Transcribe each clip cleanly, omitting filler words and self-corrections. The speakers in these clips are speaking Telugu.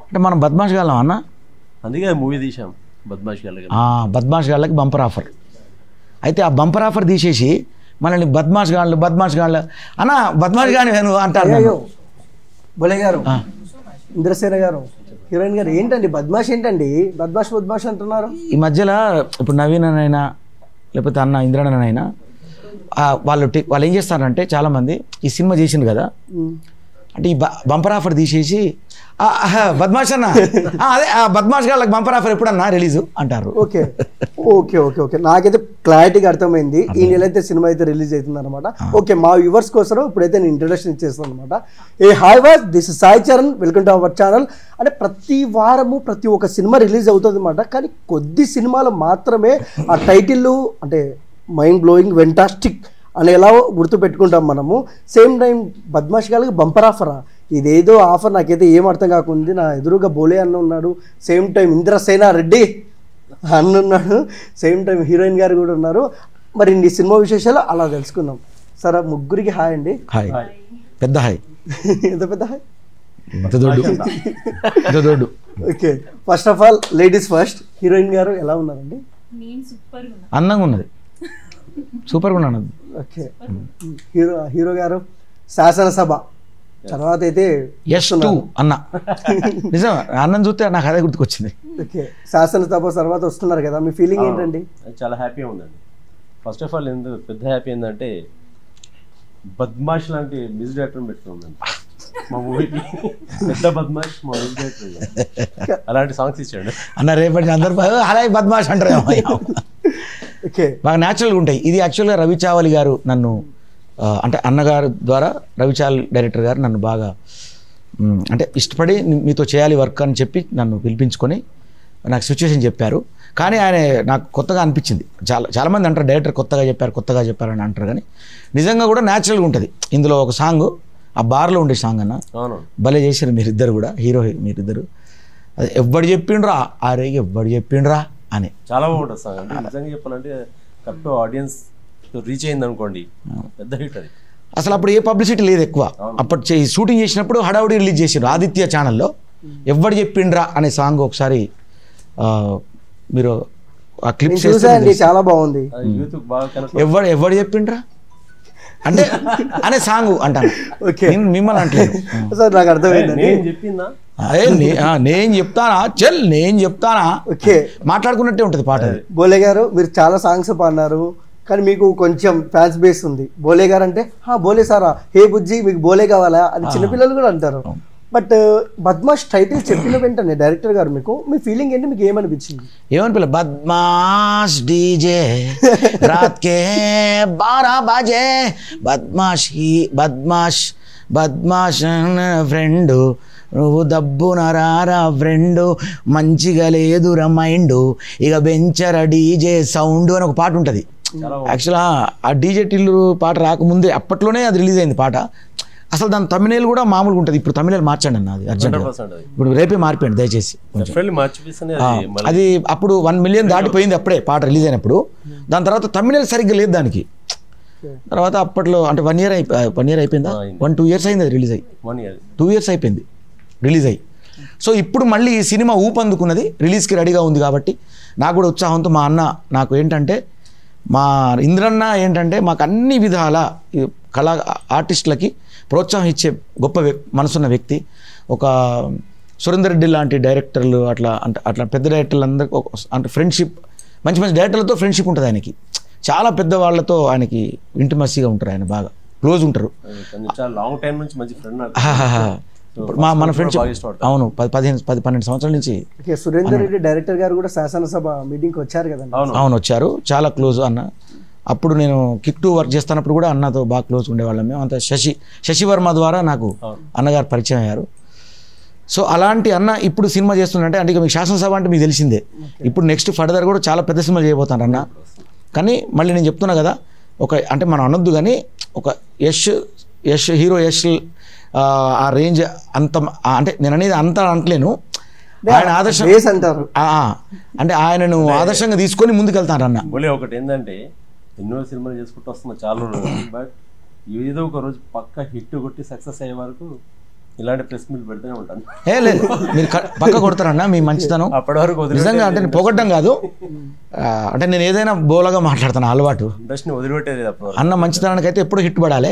అంటే మనం బద్మాష్ గాళ్ళం అన్న, అందుకే మూవీ తీసాం బద్మాష్ గాళ్ళకి. బద్మాష్ గాళ్ళకి బంపర్ ఆఫర్. అయితే ఆ బంపర్ ఆఫర్ తీసేసి మనల్ని బద్మాష్ గాళ్ళు అన్న బద్మాష్ గాని నువ్వు అంటారు. బోలే గారు, ఇంద్రసేన గారు, హీరోయిన్ గారు, ఏంటండి బద్మాష్ ఏంటండి, బద్మాష్ అంటున్నారు? ఈ మధ్యలో ఇప్పుడు నవీన్ అయినా లేకపోతే అన్న ఇంద్రనైనా వాళ్ళు ఏం చేస్తారంటే చాలామంది ఈ సినిమా చేసిండు కదా, అంటే ఈ బంపర్ ఆఫర్ తీసేసి బద్మాష్ అన్న అదే బద్మాష్ గాళ్ళకి బంపర్ ఆఫర్ ఎప్పుడన్నా రిలీజు అంటారు. ఓకే ఓకే ఓకే ఓకే నాకైతే క్లారిటీగా అర్థమైంది. ఈ నెల అయితే సినిమా అయితే రిలీజ్ అవుతుంది అనమాట. ఓకే, మా వ్యూవర్స్ కోసం ఇప్పుడైతే నేను ఇంట్రడక్షన్ ఇచ్చేస్తాను అనమాట. ఏ హాయ్ వాస్, this is Sai Charan, welcome to our channel. అంటే ప్రతి వారము ప్రతి ఒక్క సినిమా రిలీజ్ అవుతుంది అనమాట. కానీ కొద్ది సినిమాలు మాత్రమే ఆ టైటిల్ అంటే మైండ్ బ్లోయింగ్, వెంటాస్టిక్ అనేలా గుర్తుపెట్టుకుంటాం మనము. సేమ్ టైం బద్మాష్ గారికి బంపర్ ఆఫరా, ఇదేదో ఆఫర్ నాకైతే ఏం అర్థం కాకుంది. నా ఎదురుగా బోలే అన్న ఉన్నాడు, సేమ్ టైం ఇంద్రసేన రెడ్డి అన్న ఉన్నాడు, సేమ్ టైం హీరోయిన్ గారు కూడా ఉన్నారు. మరి ఈ సినిమా విశేషాలు అలా తెలుసుకుందాం. సరే ముగ్గురికి హాయ్ అండి. హాయ్, పెద్ద హాయ్. ఎంత పెద్ద hi? Okay, first of all ladies first. Heroine గారు ఎలా ఉన్నారండి? అందంగా ఉన్నది, సూపర్గా ఉన్నాను. ఓకే, హీరో గారు శాసనసభ తర్వాత అయితే అన్న నిజం, అన్నం చూస్తే నాకు అదే గుర్తుకొచ్చింది. ఓకే, శాసనసభ తర్వాత వస్తున్నారు కదా, మీ ఫీలింగ్ ఏంటండి? చాలా హ్యాపీగా ఉందండి. ఫస్ట్ ఆఫ్ ఆల్ ఎందుకు పెద్ద హ్యాపీ ఏంటంటే బద్మాష్ లాంటి మ్యూజిక్ డైరెక్టర్ పెట్టుకుందండి మా మూవీకి. పెద్ద బద్మాష్ మా మ్యూజిక్ డైరెక్టర్, అలాంటి సాంగ్స్ ఇచ్చాడు అన్న. రేపటి అందరు అలా బద్మాష్ అంటారు, బాగా న్యాచురల్గా ఉంటాయి. ఇది యాక్చువల్గా రవి చావలి గారు నన్ను అంటే అన్నగారు ద్వారా రవి చావలి డైరెక్టర్ గారు నన్ను బాగా అంటే ఇష్టపడి మీతో చేయాలి వర్క్ అని చెప్పి నన్ను పిలిపించుకొని నాకు సిచ్యువేషన్ చెప్పారు. కానీ ఆయన నాకు కొత్తగా అనిపించింది. చాలామంది అంటారు డైరెక్టర్ కొత్తగా చెప్పారు అని అంటారు, కానీ నిజంగా కూడా న్యాచురల్గా ఉంటుంది. ఇందులో ఒక సాంగ్ ఆ బార్లో ఉండే సాంగ్ అన్న, భలే చేశారు మీరిద్దరు కూడా, హీరో మీరిద్దరు. అది ఎవ్వడు చెప్పిండ్రా అరే ఎవ్వడు చెప్పిండ్రా అని చాలా బాగుంటుంది సాంగ్. అంటే నిజంగా చెప్పాలంటే కరెక్ట్ ఆడియన్స్ రీచ్ అయింది అనుకోండి, పెద్ద హిట్ అది. అసలు అప్పుడు ఏ పబ్లిసిటీ లేదు ఎక్కువ. అప్పుడు షూటింగ్ చేసినప్పుడు హడావుడి రిలీజ్ చేసారు ఆదిత్య ఛానల్లో. ఎవ్వడు చెప్పిండ్రా అనే సాంగ్ ఒకసారి మీరు ఆ క్లిప్స్ చాలా బాగుంది. ఎవ్వడు చెప్పిండ్రా అంటే అనే సాంగ్ అంటాను, మిమ్మల్ని అంటలేదు. నాకు అర్థమైంది, నేను చెప్తానా చెల్ నేను చెప్తానా. ఓకే, మాట్లాడుకున్నట్టే ఉంటుంది పాట. బోలే గారు మీరు చాలా సాంగ్స్ పాడినారు, కానీ మీకు కొంచెం ఫ్యాన్స్ బేస్ ఉంది. బోలే గారు అంటే బోలే సారా, హే బుజ్జి మీకు బోలే కావాలా అని చిన్నపిల్లలు కూడా అంటారు. బట్ బద్మాష్ టైటిల్ చెప్పిన వెంటనే డైరెక్టర్ గారు మీకు మీ ఫీలింగ్ ఏంటి, మీకు ఏమనిపించింది? ఏమనిపిల్ల, బద్మాష్ డీజే రాత్ కే 12 బజే బద్మాష్ ఫ్రెండ్ నువ్వు దబ్బున రారా ఫ్రెండ్ మంచిగా లేదురా మైండ్ ఇక బెంచరా డీజే సౌండ్ అని ఒక పాట ఉంటుంది. యాక్చువల్గా ఆ డీజే టిల్లు పాట రాకముందే అప్పట్లోనే అది రిలీజ్ అయింది పాట. అసలు దాని తమిళ కూడా మామూలుగా ఉంటుంది. ఇప్పుడు తమిళ మార్చండి అన్న, అది అర్జెంట్. ఇప్పుడు రేపే మార్పండి దయచేసి. అది అప్పుడు 1 మిలియన్ దాటిపోయింది అప్పుడే పాట రిలీజ్ అయినప్పుడు. దాని తర్వాత తమిళ సరిగ్గా లేదు దానికి. తర్వాత అప్పట్లో అంటే 1 ఇయర్ అయిపోయిందా, 1-2 ఇయర్స్ అయింది అది రిలీజ్ అయ్యి. 2 ఇయర్స్ అయిపోయింది రిలీజ్ అయ్యి. సో ఇప్పుడు మళ్ళీ ఈ సినిమా ఊపందుకున్నది, రిలీజ్కి రెడీగా ఉంది. కాబట్టి నాకు కూడా ఉత్సాహంతో మా అన్న నాకు ఏంటంటే మా ఇంద్రన్న ఏంటంటే మాకు అన్ని విధాల కళా ఆర్టిస్టులకి ప్రోత్సాహం ఇచ్చే గొప్ప మనసున్న వ్యక్తి. ఒక సురేందర్ రెడ్డి లాంటి డైరెక్టర్లు అట్లా పెద్ద డైరెక్టర్లు అందరికీ అంటే ఫ్రెండ్షిప్, మంచి డైరెక్టర్లతో ఫ్రెండ్షిప్ ఉంటుంది ఆయనకి. చాలా పెద్ద వాళ్ళతో ఆయనకి ఇంటిమసీగా ఉంటారు, ఆయన బాగా క్లోజ్ ఉంటారు. మన ఫ్రెండ్షిప్ అవును 10-12 సంవత్సరాల నుంచి. సురేందర్ రెడ్డి డైరెక్టర్ గారు కూడా శాసనసభ మీటింగ్కి వచ్చారు కదా? అవును వచ్చారు, చాలా క్లోజ్ అన్న. అప్పుడు నేను కిక్ 2 వర్క్ చేస్తున్నప్పుడు కూడా అన్నతో బాగా క్లోజ్ ఉండేవాళ్ళం మేము అంతా. శశివర్మ ద్వారా నాకు అన్నగారు పరిచయం అయ్యారు. సో అలాంటి అన్న ఇప్పుడు సినిమా చేస్తుందంటే అంటే మీకు శాసనసభ అంటే మీకు తెలిసిందే. ఇప్పుడు నెక్స్ట్ ఫర్దర్ కూడా చాలా పెద్ద సినిమాలు చేయబోతాను అన్న. కానీ మళ్ళీ నేను చెప్తున్నా కదా, ఒక అంటే మనం అనొద్దు కానీ ఒక హీరో యష్ ఆ రేంజ్ అంత అంటే నేను అనేది అంత అంటలేను. ఆయన ఆదర్శం అంటారు అంటే ఆయనను ఆదర్శంగా తీసుకొని ముందుకెళ్తాను అన్న. ఒకటి ఏంటంటే ఎన్నో సినిమాలు చేసుకుంటూ వస్తున్నా చాలా రోజులు, బట్ ఏదో ఒక రోజు పక్క హిట్ కొట్టి సక్సెస్ అయ్యే వరకు ఇలాంటి ప్రెస్ మీట్ పెడుతూనే ఉంటాను. లేదు మీరు పక్క కొడతారన్న మీ మంచితనం. అప్పటి వరకు నిజంగా అంటే నేను పొగడ్డం కాదు, అంటే నేను ఏదైనా బోలగా మాట్లాడతాను అలవాటు. ఇండస్ట్రీని వదిలిపెట్టేది అప్పుడు. అన్న మంచితనానికి అయితే ఎప్పుడు హిట్ పడాలి.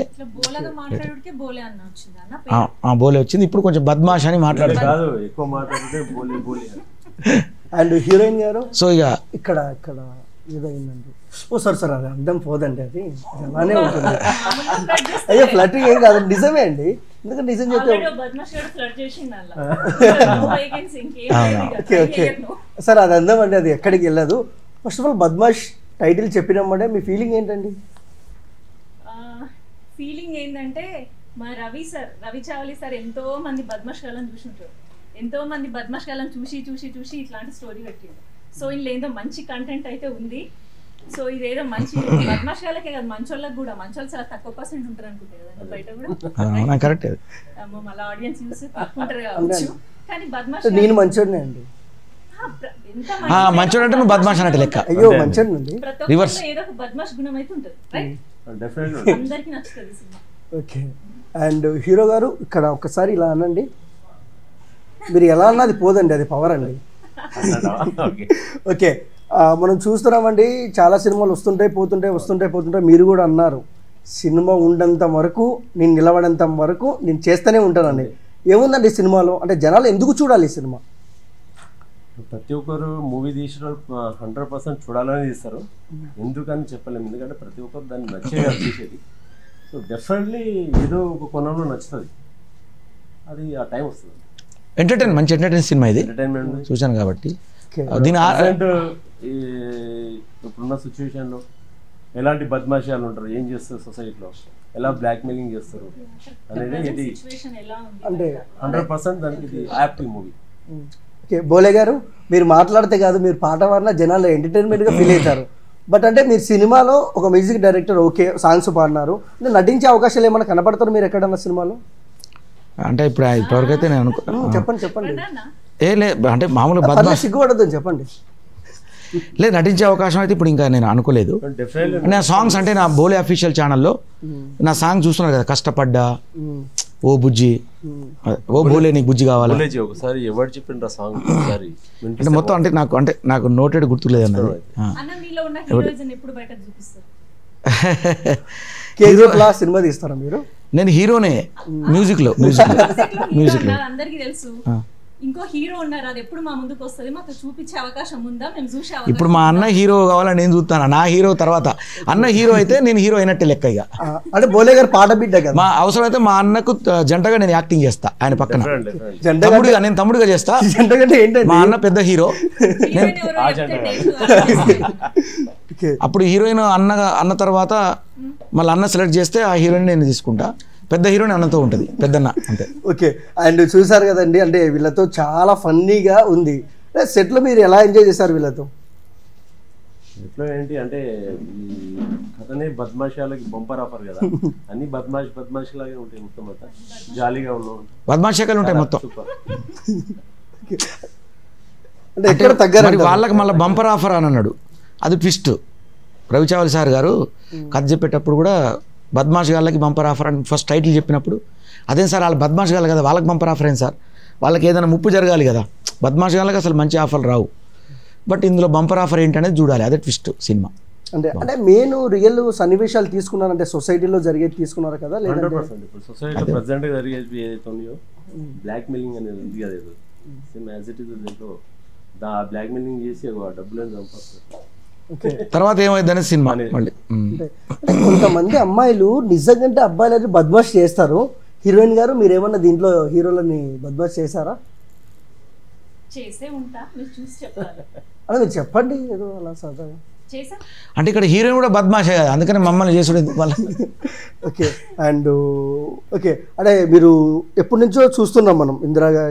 బోలే వచ్చింది, ఇప్పుడు కొంచెం బద్మాష్ అని మాట్లాడతాను కాదు, ఎక్కువ మాట్లాడితే బోలే బోలే. అండ్ హీరోయిన్ గారు సో ఇక ఇక్కడ ఇక్కడ ఏదో అయిందండి. ఓ సార్ సార్ అది అర్థం పోదండి, అది అలానే ఉంటుంది. అయ్యో ఫ్లట్రింగ్ ఏం కాదు, నిజమే అండి. ఎందుకంటే నిజం చెప్తే ఓకే ఓకే సార్ అది అందం అండి, అది ఎక్కడికి వెళ్ళదు. First of all Badmash title చెప్పినామంటే మీ ఫీలింగ్ ఏంటండి? ఫీలింగ్ ఏంటంటే మా రవి చావలి సార్ ఎంతో మంది బద్మాష్ గాలను చూసుంటారు, ఎంతో మంది బద్మాష్ గాలను చూసి చూసి చూసి ఇట్లాంటి స్టోరీ పెట్టిండు. సో ఇందులో ఏదో మంచి కంటెంట్ అయితే ఉంది. సో ఇదేదో మంచి బద్మాష్ గాలకే కాదు, మంచోళ్ళకి కూడా, మంచోళ్ళు చాలా తక్కువ పర్సెంట్ ఉంటారు అనుకుంటారు కదా బయట కూడా. కరెక్ట్, మళ్ళీ ఆడియన్స్ చూసి తక్కువ కావచ్చు, కానీ బద్మాష్ నేను మంచోడినే అండి. మంచోడు అంటే నువ్వు బద్మాష్ అన్నట్టు లెక్క. అయ్యో మంచోడి నుండి రివర్స్ ఏదో ఒక బద్మాష్ గుణం అయితే ఉంటుంది, రైట్? డెఫినెట్లీ అందరికీ నచ్చుతుంది సినిమా. ఓకే అండ్ హీరో గారు ఇక్కడ ఒక్కసారి ఇలా అనండి, మీరు ఎలా అన్నది పోదండి, అది పవర్ అండి. ఓకే మనం చూస్తున్నామండి, చాలా సినిమాలు వస్తుంటాయి పోతుంటాయి. మీరు కూడా అన్నారు సినిమా ఉండంత వరకు నేను నిలబడేంత వరకు నేను చేస్తూనే ఉంటానండి. ఏముందండి సినిమాలో, అంటే జనాలు ఎందుకు చూడాలి ఈ సినిమా? ప్రతి ఒక్కరు మూవీ తీసిన 100% చూడాలని తీస్తారు, ఎందుకని చెప్పలేము. ఎందుకంటే ప్రతి ఒక్కరు దాన్ని నచ్చే తీసేది. సో డెఫినెట్లీ ఏదో ఒక కోణంలో నచ్చుతుంది, అది ఆ టైం వస్తుంది. మంచి ఎంటర్టైన్ సినిమా ఇది, ఎంటర్టైన్మెంట్ చూశాను కాబట్టి. ఇప్పుడున్న సిచ్యువేషన్లో ఎలాంటి బద్మాషాలు ఉంటారు, ఏం చేస్తారు సొసైటీలో, ఎలా బ్లాక్ మెయిలింగ్ చేస్తారు అనేది ఇది అంటే 100% దానికి ఇది యాప్టింగ్ మూవీ. ఓకే బోలే గారు, మీరు మాట్లాడితే కాదు, మీరు పాట పాడిన జనాలు ఎంటర్టైన్మెంట్గా ఫీల్ అవుతారు. బట్ అంటే మీరు సినిమాలో ఒక మ్యూజిక్ డైరెక్టర్, ఓకే సాంగ్స్ పాడినారు, నటించే అవకాశాలు ఏమైనా కనపడతారు మీరు ఎక్కడన్నా సినిమాలో? అంటే ఇప్పటివరకు అయితే నేను చెప్పండి అంటే మామూలు బద్మాష్ సిగ్గుపడద్దు చెప్పండి. లేదు, నటించే అవకాశం అయితే ఇప్పుడు ఇంకా నేను అనుకోలేదు. నా సాంగ్స్ అంటే నా బోలే అఫీషియల్ ఛానల్లో నా సాంగ్ చూస్తున్నారు కదా, కష్టపడ్డా, ఓ బుజ్జి, ఓ బోలే నీకు బుజ్జి కావాలి, ఒకసారి ఎవరు చెప్పిండ్రా సాంగ్ అంటే మొత్తం అంటే నాకు నోటెడ్ గుర్తులేదు అన్నది. సినిమా తీస్తారా మీరు? నేను హీరోనే మ్యూజిక్ లో అందరికీ తెలుసు. ఇంకో హీరో ఉన్నారు, అది ఎప్పుడు మా ముందుకు వస్తుంది, మాకు చూపించే అవకాశం ఉందా? మేము చూసే ఇప్పుడు మా అన్న హీరో కావాలని నేను చూస్తాను, నా హీరో తర్వాత అన్న హీరో అయితే నేను హీరో అయినట్టే లెక్క. ఇక అంటే బోలే గారు పాట బిడ్డ కదా, మా అవసరం అయితే మా అన్నకు జంటగా నేను యాక్టింగ్ చేస్తా, ఆయన పక్కన నేను తమ్ముడుగా చేస్తా. మా అన్న పెద్ద హీరో, అప్పుడు హీరోయిన్ అన్న తర్వాత మళ్ళీ అన్న సెలెక్ట్ చేస్తే ఆ హీరోయిన్ నేను తీసుకుంటా, పెద్ద హీరోయిన్ అన్నతో ఉంటుంది, పెద్దన్న అంతే. ఓకే అండ్ చూసారు కదండి, అంటే వీళ్ళతో చాలా ఫన్నీగా ఉంది. సెట్లో మీరు ఎలా ఎంజాయ్ చేశారు వీళ్ళతో? సెట్లో ఏంటి అంటే కథనే బద్మాషాలకి బంపర్ ఆఫర్ కదా, అన్ని బద్మాష్ లాగే ఉంటాయి, మొత్తం అంతా జాలీగా ఉన్నాం, బద్మాషాలు ఉంటాయి మొత్తం. అంటే ఎక్కడ తగ్గారు వాళ్ళకి మళ్ళీ బంపర్ ఆఫర్ అని అన్నాడు, అది ట్విస్ట్. రవిచావలి సార్ గారు కథ చెప్పేటప్పుడు కూడా బద్మాష్ గాళ్ళకి బంపర్ ఆఫర్ అని ఫస్ట్ టైటిల్ చెప్పినప్పుడు, అదేం సార్ వాళ్ళు బద్మాష్ గాళ్ళు కదా, వాళ్ళకి బంపర్ ఆఫర్ ఏం సార్, వాళ్ళకి ఏదైనా ముప్పు జరగాలి కదా, బద్మాష్ గాళ్ళకి అసలు మంచి ఆఫర్లు రావు, బట్ ఇందులో బంపర్ ఆఫర్ ఏంటనేది చూడాలి, అదే ట్విస్ట్ సినిమా. అంటే మెయిన్ రియల్ సన్నివేశాలు తీసుకున్నారంటే సొసైటీలో జరిగేది తీసుకున్నారు కదా? 100% ఇప్పుడు సొసైటీలో ప్రెజెంట్గా జరిగేది ఏదైతే ఉన్నాయో బ్లాక్ మెయిలింగ్ అనేది ఉంది కదా, సేమ్ యాజ్ ఇట్ ఈస్ దీంట్లో బ్లాక్ మెయిలింగ్ చేసి డబ్బులను సంపాదిస్తారు. తర్వాత ఏమైందని సినిమా మళ్ళీ. కొంతమంది అమ్మాయిలు నిజంగా అబ్బాయిలు బద్మాష్ చేస్తారు. హీరోయిన్ గారు మీరేమన్నా దీంట్లో హీరోలని బద్మాష్ చేశారా? అలా మీరు చెప్పండి ఏదో అలా సరదాగా. అంటే ఇక్కడ హీరోయిన్ కూడా బద్మాషే కదా, అందుకని మమ్మల్ని చేసుడు వాళ్ళ. ఓకే అండ్ ఓకే అంటే మీరు ఎప్పటి నుంచో చూస్తున్నాం మనం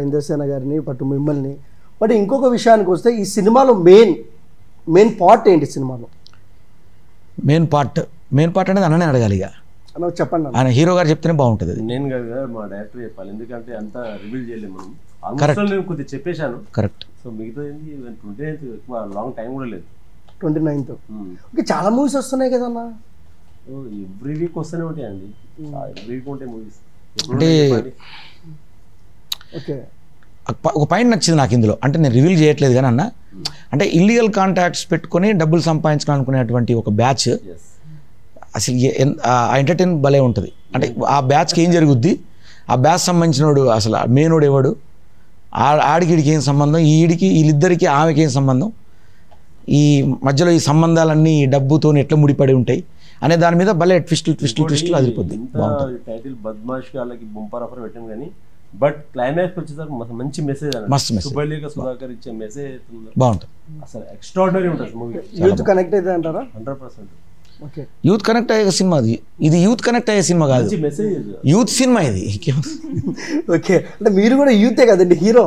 ఇంద్రసేన గారిని పట్టు మిమ్మల్ని. బట్ ఇంకొక విషయానికి వస్తే ఈ సినిమాలో మెయిన్ పార్ట్ ఏంటి సినిమాలో? మెయిన్ పార్ట్ అనేది అన్ననే అడగాలి, ఇక చెప్పండి. ఆయన హీరో గారు చెప్తేనే బాగుంటుంది. నేను కదా మా డైరెక్టర్ చెప్పాలి, ఎందుకంటే అంతా రివీల్ చేయలేము మనం. ఆల్మోస్ట్ నేను కొద్దిగా చెప్పేశాను, కరెక్ట్. సో మిగతా 29th ఎక్కువ లాంగ్ టైం కూడా లేదు. 29th okay. చాలా మూవీస్ వస్తున్నాయి కదన్నా, ఎవ్రీ వీక్ వస్తూనే ఉంటాయండి, ఎవ్రీ వీక్ ఉంటాయి మూవీస్. అంటే ఓకే ఒక పాయింట్ నచ్చింది నాకు ఇందులో, అంటే నేను రివీల్ చేయట్లేదు కానీ అన్న, అంటే ఇల్లీగల్ కాంటాక్ట్స్ పెట్టుకొని డబ్బులు సంపాదించాలనుకునేటువంటి ఒక బ్యాచ్ అసలు ఆ ఎంటర్టైన్ భలే ఉంటుంది. అంటే ఆ బ్యాచ్కి ఏం జరుగుద్ది, ఆ బ్యాచ్ సంబంధించినోడు అసలు మెయినోడు ఎవడు, ఆడికిడికి ఏం సంబంధం, ఈడికి వీళ్ళిద్దరికి ఆమెకి ఏం సంబంధం, ఈ మధ్యలో ఈ సంబంధాలన్నీ డబ్బుతో ఎట్లా ముడిపడి ఉంటాయి అనే దాని మీద భలే ట్విస్టులు అదిరిపోద్ది. టైటిల్ బద్మాష్ వాళ్ళకి బొంపర్ ఆఫర్ పెట్టాం కానీ బట్ క్లైమాక్స్ వచ్చేసరికి మంచి మెసేజ్ మస్తు సుబ్బయ్య సుధాకర్ ఇచ్చే మెసేజ్ బాగుంటుంది, అసలు ఎక్స్ట్రాడినరీ ఉంటుంది మూవీ. యూత్ కనెక్ట్ అయితే అంటారా? 100%. ఓకే యూత్ కనెక్ట్ అయ్యే సినిమా అది, ఇది యూత్ కనెక్ట్ అయ్యే సినిమా కాదు, మెసేజ్ యూత్ సినిమా ఇది. ఓకే అంటే మీరు కూడా యూతే కదండి హీరో,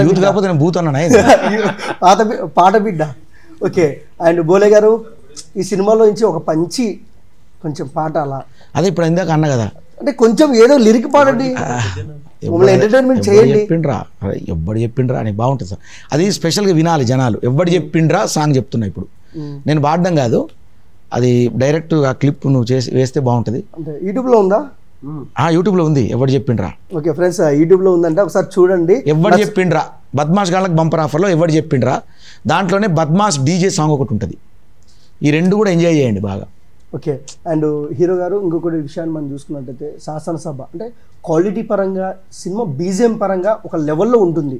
యూత్ కాకపోతే నేను బూత్ అన్నా పాట బిడ్డ. ఓకే అండ్ బోలే గారు ఈ సినిమాలో నుంచి ఒక పంచి కొంచెం పాట అలా, అదే ఇప్పుడు ఇందాక అన్న కదా, అంటే కొంచెం ఏదో లిరిక్ పాడండి, మమ్మల్ని ఎంటర్టైన్మెంట్ చేయండి. చెప్పిండ్రా ఎవ్వడు చెప్పిండ్రా అని బాగుంటుంది సార్, అది స్పెషల్గా వినాలి జనాలు. ఎవ్వడు చెప్పిండ్రా సాంగ్ చెప్తున్నా ఇప్పుడు, నేను పాడడం కాదు, అది డైరెక్ట్ ఆ క్లిప్ నువ్వు చేసి వేస్తే బాగుంటుంది. అంటే యూట్యూబ్లో ఉందా? యూట్యూబ్లో ఉంది, ఎవడు చెప్పిండ్రా. ఓకే ఫ్రెండ్స్ యూట్యూబ్లో ఉందంటే ఒకసారి చూడండి. ఎవడు చెప్పిండ్రా బద్మాష్ గాళ్ళకి బంపర్ ఆఫర్లో ఎవడు చెప్పిండ్రా, దాంట్లోనే బద్మాష్ డీజే సాంగ్ ఒకటి ఉంటుంది. ఈ రెండు కూడా ఎంజాయ్ చేయండి బాగా. ఓకే అండ్ హీరో గారు ఇంకొకటి విషయాన్ని మనం చూసుకున్నట్టయితే శాసనసభ అంటే క్వాలిటీ పరంగా సినిమా బీజిఎం పరంగా ఒక లెవెల్లో ఉంటుంది.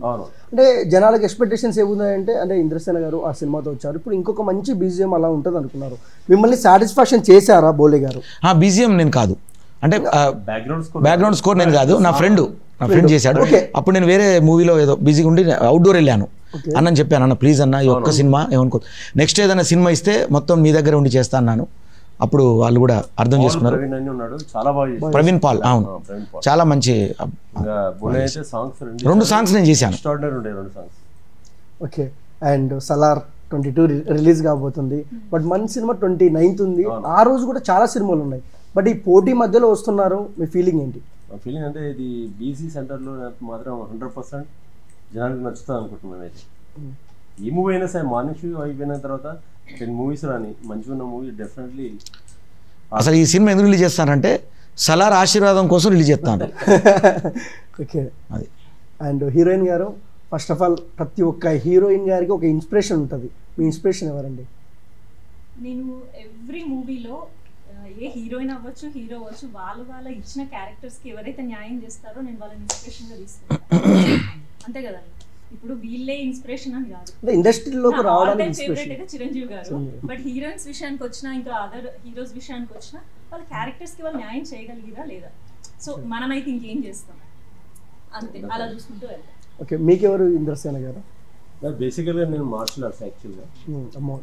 అంటే జనాలకు ఎక్స్పెక్టేషన్స్ ఏమున్నాయంటే అంటే ఇంద్రసేన గారు ఆ సినిమాతో వచ్చారు, ఇప్పుడు ఇంకొక మంచి బీజిఎం అలా ఉంటుంది అనుకున్నారు, మిమ్మల్ని సాటిస్ఫాక్షన్ చేశారా బోలే గారు? బీజిఎం నేను కాదు, అంటే బ్యాక్గ్రౌండ్ స్కోర్ నేను కాదు, నా ఫ్రెండ్ చేశాడు. అప్పుడు నేను వేరే మూవీలో ఏదో బిజీగా ఉండి అవుట్డోర్ వెళ్ళాను, అన్నని చెప్పాను, అన్న ప్లీజ్ అన్న ఈ ఒక్క సినిమా ఏమనుకో, నెక్స్ట్ ఏదైనా సినిమా ఇస్తే మొత్తం మీ దగ్గర ఉండి చేస్తా అన్నాను. అప్పుడు వాళ్ళు కూడా అర్థం చేసుకున్నారు. ప్రవీణ్ పాల్, అవును చాలా మంచి 2 సాంగ్స్ నేను చేశాను. ఓకే అండ్ సలార్ 22 రిలీజ్ కాబోతుంది, బట్ మన సినిమా 29th ఉంది, ఆ రోజు కూడా చాలా సినిమాలు ఉన్నాయి, బట్ ఈ పోటీ మధ్యలో వస్తున్నారు, మీ ఫీలింగ్ ఏంటి? ఫీలింగ్ అంటే ఇది బీసీ సెంటర్లో మాత్రం 100% జనానికి నచ్చుతుంది అనుకుంటున్నాను. అయితే ఈ మూవీ అయినా సరే మార్నింగ్ షో అయిపోయిన తర్వాత 10 మూవీస్ రాని మంచిగా ఉన్న మూవీ డెఫినెట్లీ. అసలు ఈ సినిమా ఎందుకు రిలీజ్ చేస్తానంటే సలార్ ఆశీర్వాదం కోసం రిలీజ్ చేస్తాను. ఓకే అది అండ్ హీరోయిన్ గారు ఫస్ట్ ఆఫ్ ఆల్ ప్రతి ఒక్క హీరోయిన్ గారికి ఒక ఇన్స్పిరేషన్ ఉంటుంది, మీ ఇన్స్పిరేషన్ ఎవరండి? నేను ఎవ్రీ మూవీలో ఏ హీరోయిన్ అవ్వచ్చు హీరో అవ్వచ్చు వాళ్ళ ఇచ్చిన క్యారెక్టర్స్కి ఎవరైతే న్యాయం చేస్తారో నేను వాళ్ళని ఇన్స్పిరేషన్గా తీసుకుంటాను, అంతే కదండి. ఇప్పుడు వీళ్ళే ఇన్స్పిరేషన్ అని కాదు, ఇండస్ట్రీలోకి రావడానికి ఫేవరెట్ అయితే చిరంజీవి గారు, బట్ హీరోయిన్స్ విషయానికి వచ్చినా ఇంకా అదర్ హీరోస్ విషయానికి వచ్చినా వాళ్ళ క్యారెక్టర్స్కి వాళ్ళు న్యాయం చేయగలిగిరా లేదా, సో మనమైతే ఇంకేం చేస్తాం అంతే, అలా చూసుకుంటూ వెళ్తాం. ఓకే మీకెవరు ఇంద్రసేన గారు? బేసికల్గా నేను మార్షల్ ఆర్ట్స్ యాక్చువల్గా,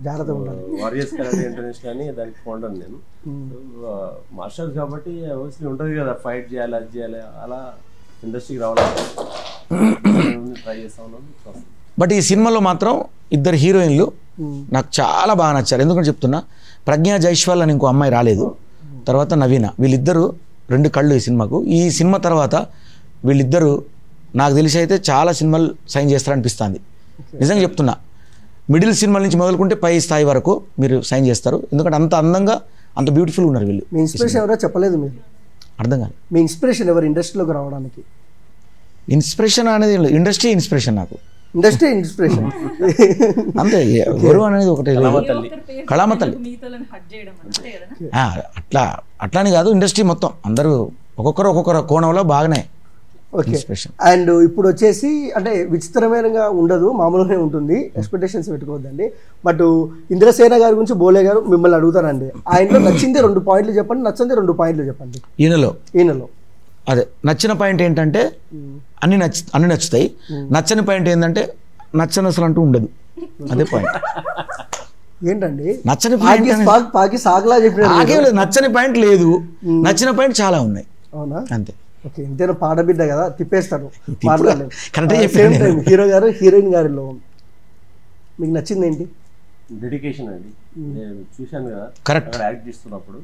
జాగ్రత్తగా ఉండాలి, వారియర్స్ కరాటే ఇంటర్నేషనల్ అని దానికి ఫౌండర్ నేను. మార్షల్ ఆర్ట్స్ కాబట్టి అవసరం ఉంటుంది కదా, ఫైట్ చేయాలి అది చేయాలి, అలా ఇండస్ట్రీకి రావాలని ట్రై చేస్తా ఉన్నాను. బట్ ఈ సినిమాలో మాత్రం 2 హీరోయిన్లు నాకు చాలా బాగా నచ్చారు. ఎందుకంటే చెప్తున్నా, ప్రజ్ఞా జైస్వాల్ అని ఇంకో అమ్మాయి రాలేదు, తర్వాత నవీన, వీళ్ళిద్దరూ 2 కళ్ళు ఈ సినిమాకు. ఈ సినిమా తర్వాత వీళ్ళిద్దరూ నాకు తెలిసి అయితే చాలా సినిమాలు సైన్ చేస్తారనిపిస్తుంది. నిజంగా చెప్తున్నా, మిడిల్ సినిమాల నుంచి మొదలుకుంటే పై స్థాయి వరకు మీరు సైన్ చేస్తారు, ఎందుకంటే అంత అందంగా అంత బ్యూటిఫుల్ ఉన్నారు వీళ్ళు. మీ ఇన్స్పిరేషన్ ఎవరో చెప్పలేదు మీరు? అర్థం కాదు. మీ ఇన్స్పిరేషన్ ఎవరు ఇండస్ట్రీలోకి రావడానికి? ఇన్స్పిరేషన్ అనేది ఇండస్ట్రీ ఇన్స్పిరేషన్, నాకు ఇండస్ట్రీ ఇన్స్పిరేషన్ అంతే. గురువు అనేది ఒకటి, కళామతల్లి. అట్లాని కాదు, ఇండస్ట్రీ మొత్తం అందరూ ఒక్కొక్కరు కోణంలో బాగానే. ఓకే అండ్ ఇప్పుడు వచ్చేసి అంటే విచిత్రమైనగా ఉండదు, మామూలుగానే ఉంటుంది, ఎక్స్పెక్టేషన్స్ పెట్టుకోవద్దండి. బట్ ఇంద్రసేన గారి గురించి బోలే గారు మిమ్మల్ని అడుగుతారండి, ఆయనలో నచ్చింది 2 పాయింట్లు చెప్పండి, నచ్చింది 2 పాయింట్లు చెప్పండి. ఈయనలో అదే నచ్చిన పాయింట్ ఏంటంటే అన్ని నచ్చుతాయి, నచ్చని పాయింట్ ఏంటంటే నచ్చని అసలు అంటూ ఉండదు, అదే పాయింట్. ఏంటండి నచ్చని పాయింట్? నచ్చని పాయింట్ లేదు, నచ్చిన పాయింట్ చాలా ఉన్నాయి. అవునా? అంతే. ఓకే ఇంతేనా, పాడబిడ్డ కదా తిప్పేస్తాడు. కరెక్ట్. హీరో గారు హీరోయిన్ గారిలో మీకు నచ్చింది ఏంటి? డెడికేషన్ అండి, నేను చూశాను కదా కరెక్ట్ యాక్ట్ చేస్తున్నప్పుడు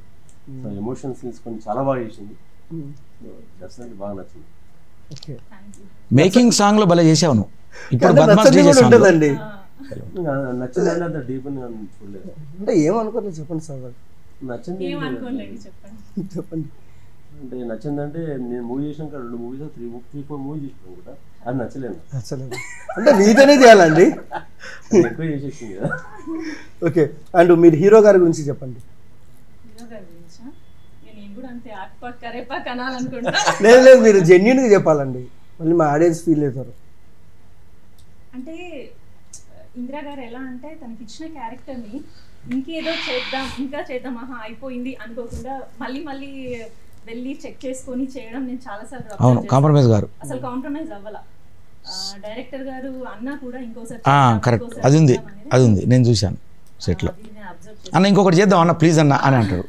ఎమోషన్స్ తీసుకొని చాలా బాగా చేసింది, డెఫినెట్లీ బాగా నచ్చింది. ఓకే మేకింగ్ సాంగ్ లో భలే చేసావు నువ్వు. ఇప్పుడు ఉంటుందండి, నచ్చిందండి, అంత డీప్ చూడలేదు అంటే ఏమనుకోలేదు చెప్పండి సార్. నచ్చింది చెప్పండి. అంటే నచ్చిందంటే నేను మూవీ చేసినాక 2 మూవీస్ 3-4 మూవీ చేసినాను కూడా అది నచ్చలేదు. అంటే మీతోనే చేయాలండి, ఎక్కువ చేసేసింది కదా. ఓకే. అండ్ మీరు హీరో గారి గురించి చెప్పండి. హీరో గారి గురించా? నేను కూడా అంతే ఆక్పాక్ కరేపాక్ అనాలనుకుంటా. లేదు మీరు జెన్యున్గా చెప్పాలండి, మళ్ళీ మా ఆడియన్స్ ఫీల్ అవుతారు. అంటే ఇందిరా గారు ఎలా అంటే తనకి ఇచ్చిన క్యారెక్టర్ని ఇంకేదో చేద్దాం ఇంకా చేద్దాం అయిపోయింది అనుకోకుండా మళ్ళీ మళ్ళీ వెళ్ళి చెక్ చేసుకొని చేయడం నేను చాలాసార్లు అవును కాంప్రమైజ్ గారు అసలు కాంప్రమైజ్ అవ్వాల. డైరెక్టర్ గారు అన్న కూడా ఇంకోసారి కరెక్ట్ అది ఉంది నేను చూశాను సెట్లో. అన్న ఇంకొకటి చేద్దాం అన్న ప్లీజ్ అన్న అని అంటాడు,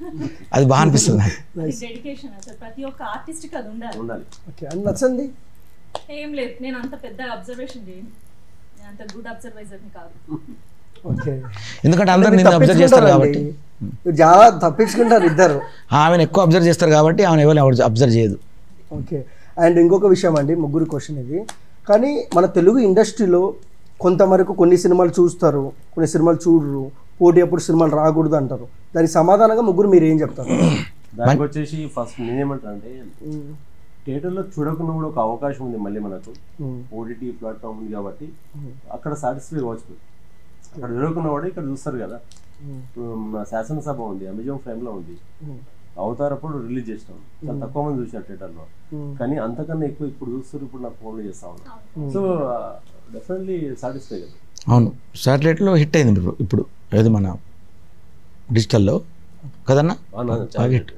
అది బాగా అనిపిస్తుంది నాకు. డెడికేషన్ అసలు ప్రతి ఒక్క ఆర్టిస్ట్కి అది ఉండాలి. ఓకే. అని నచ్చండి ఏం లేదు, నేను అంత పెద్ద అబ్జర్వేషన్ చేయను, నేను అంత గుడ్ అబ్జర్వైజర్ని కాదు. ఓకే. ఎందుకంటే అందరు నిన్ను అబ్జర్వ్ చేస్తారు కాబట్టి చాలా తప్పించుకుంటారు ఇద్దరు. ఆమెను ఎక్కువ అబ్జర్వ్ చేస్తారు కాబట్టి ఆమెను ఎవరు అబ్జర్వ్ చేయదు. ఓకే. అండ్ ఇంకొక విషయం అండి, ముగ్గురు క్వశ్చన్ ఇది, కానీ మన తెలుగు ఇండస్ట్రీలో కొంతవరకు కొన్ని సినిమాలు చూస్తారు, కొన్ని సినిమాలు చూడరు, పోటీ అప్పుడు సినిమాలు రాకూడదు అంటారు. దానికి సమాధానంగా ముగ్గురు మీరు ఏం చెప్తారు? దానికి వచ్చేసి ఫస్ట్ నేనేమంటా అంటే థియేటర్లో చూడకుండా కూడా ఒక అవకాశం ఉంది మళ్ళీ మనకు, ఓటీటీ ప్లాట్ఫామ్ ఉంది కాబట్టి అక్కడ సాటిస్ఫై అవ్వచ్చు. అక్కడ చూడకుండా కూడా ఇక్కడ చూస్తారు కదా. మన శాసనసభ ఉంది, అమెజాన్ ప్రైమ్లో ఉంది, అవతారప్పుడు రిలీజ్ చేసినాం, చాలా తక్కువ మంది చూసారు థియేటర్లో, కానీ అంతకన్నా ఎక్కువ ఇప్పుడు చూస్తారు. ఇప్పుడు నాకు ఫోన్లో చేస్తా ఉన్నాను, సో డెఫినెట్లీ సాటిస్ఫై కదా. అవును శాటిలైట్లో హిట్ అయింది ఇప్పుడు, ఏది మన డిజిటల్లో కదన్నా